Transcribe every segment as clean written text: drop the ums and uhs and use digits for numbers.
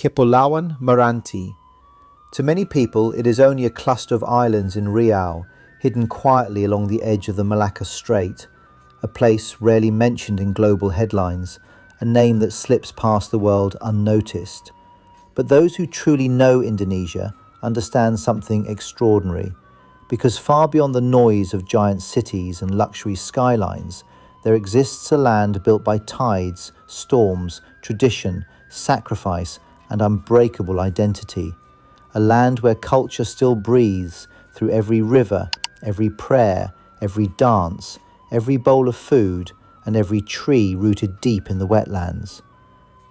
Kepulauan Meranti. To many people, it is only a cluster of islands in Riau, hidden quietly along the edge of the Malacca Strait, a place rarely mentioned in global headlines, a name that slips past the world unnoticed. But those who truly know Indonesia understand something extraordinary, because far beyond the noise of giant cities and luxury skylines, there exists a land built by tides, storms, tradition, sacrifice, and unbreakable identity. A land where culture still breathes through every river, every prayer, every dance, every bowl of food, and every tree rooted deep in the wetlands.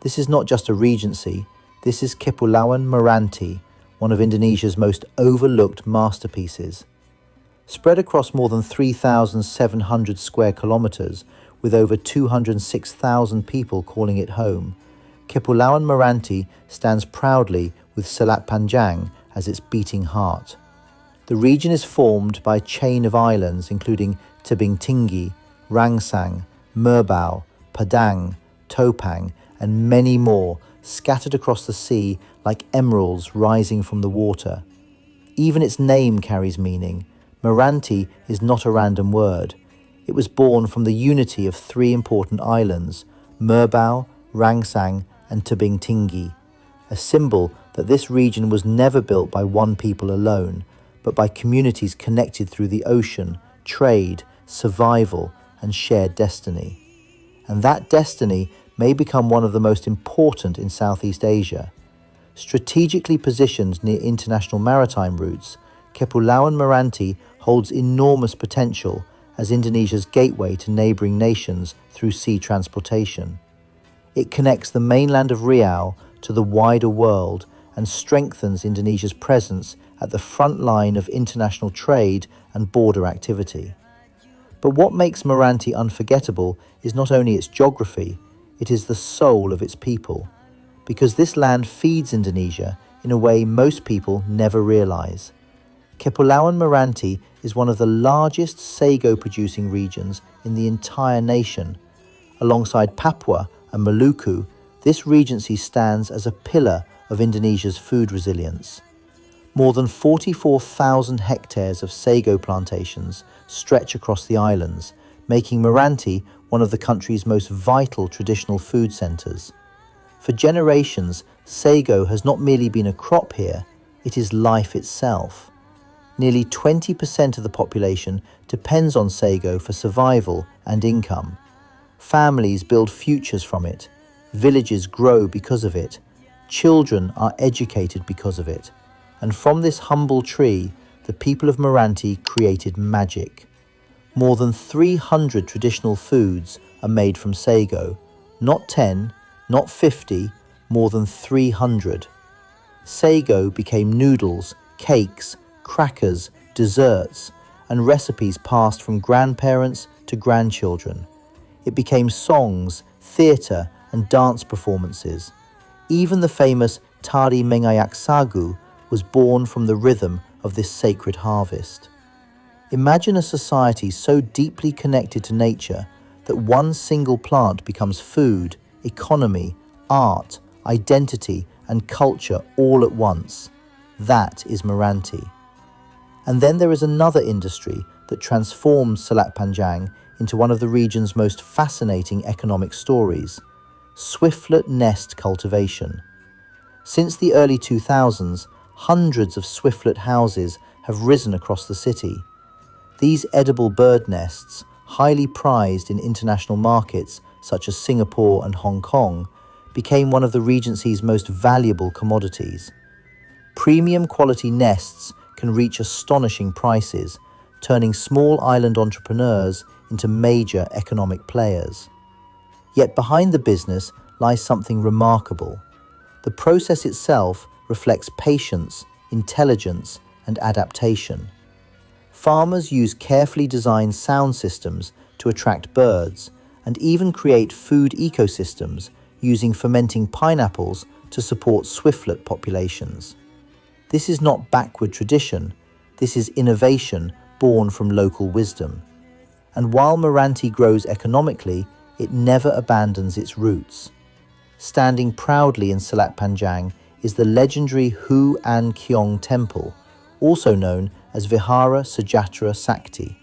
This is not just a regency, this is Kepulauan Meranti, one of Indonesia's most overlooked masterpieces. Spread across more than 3,700 square kilometers, with over 206,000 people calling it home, Kepulauan Meranti stands proudly with Selatpanjang as its beating heart. The region is formed by a chain of islands including Tebing Tinggi, Rangsang, Merbau, Padang, Topang, and many more scattered across the sea like emeralds rising from the water. Even its name carries meaning. Meranti is not a random word. It was born from the unity of three important islands, Merbau, Rangsang, and Tebing Tinggi, a symbol that this region was never built by one people alone, but by communities connected through the ocean, trade, survival, and shared destiny. And that destiny may become one of the most important in Southeast Asia. Strategically positioned near international maritime routes, Kepulauan Meranti holds enormous potential as Indonesia's gateway to neighbouring nations through sea transportation. It connects the mainland of Riau to the wider world and strengthens Indonesia's presence at the front line of international trade and border activity. But what makes Meranti unforgettable is not only its geography, it is the soul of its people, because this land feeds Indonesia in a way most people never realise. Kepulauan Meranti is one of the largest sago producing regions in the entire nation. Alongside Papua and Maluku, this regency stands as a pillar of Indonesia's food resilience. More than 44,000 hectares of sago plantations stretch across the islands, making Meranti one of the country's most vital traditional food centres. For generations, sago has not merely been a crop here, it is life itself. Nearly 20% of the population depends on sago for survival and income. Families build futures from it, villages grow because of it, children are educated because of it, and from this humble tree, the people of Meranti created magic. More than 300 traditional foods are made from sago, not 10, not 50, more than 300. Sago became noodles, cakes, crackers, desserts, and recipes passed from grandparents to grandchildren. It became songs, theatre, and dance performances. Even the famous Tari Sago was born from the rhythm of this sacred harvest. Imagine a society so deeply connected to nature that one single plant becomes food, economy, art, identity, and culture all at once. That is Meranti. And then there is another industry that transforms Selatpanjang into one of the region's most fascinating economic stories: swiftlet nest cultivation. Since the early 2000s, hundreds of swiftlet houses have risen across the city. These edible bird nests, highly prized in international markets such as Singapore and Hong Kong, became one of the Regency's most valuable commodities. Premium quality nests can reach astonishing prices, turning small island entrepreneurs into major economic players. Yet behind the business lies something remarkable. The process itself reflects patience, intelligence, and adaptation. Farmers use carefully designed sound systems to attract birds and even create food ecosystems using fermenting pineapples to support swiftlet populations. This is not backward tradition, this is innovation born from local wisdom. And while Meranti grows economically, it never abandons its roots. standing proudly in Selatpanjang is the legendary Hoo Ann Kiong Temple, also known as Vihara Sejahtera Sakti.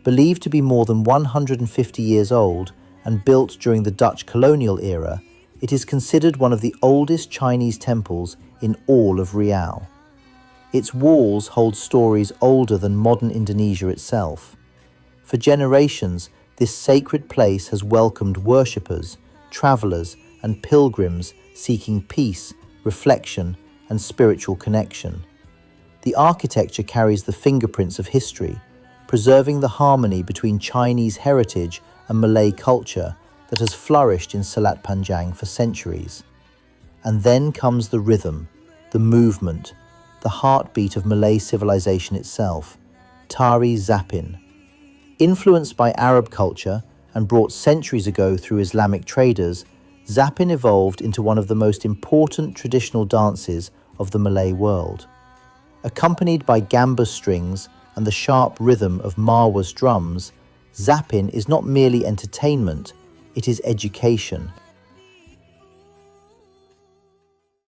Believed to be more than 150 years old and built during the Dutch colonial era, it is considered one of the oldest Chinese temples in all of Riau. Its walls hold stories older than modern Indonesia itself. For generations, this sacred place has welcomed worshippers, travelers, and pilgrims seeking peace, reflection, and spiritual connection. The architecture carries the fingerprints of history, preserving the harmony between Chinese heritage and Malay culture that has flourished in Selatpanjang for centuries. And then comes the rhythm, the movement, the heartbeat of Malay civilization itself, Tari Zapin. Influenced by Arab culture and brought centuries ago through Islamic traders, Zapin evolved into one of the most important traditional dances of the Malay world. Accompanied by gamba strings and the sharp rhythm of Marwa's drums, Zapin is not merely entertainment, it is education.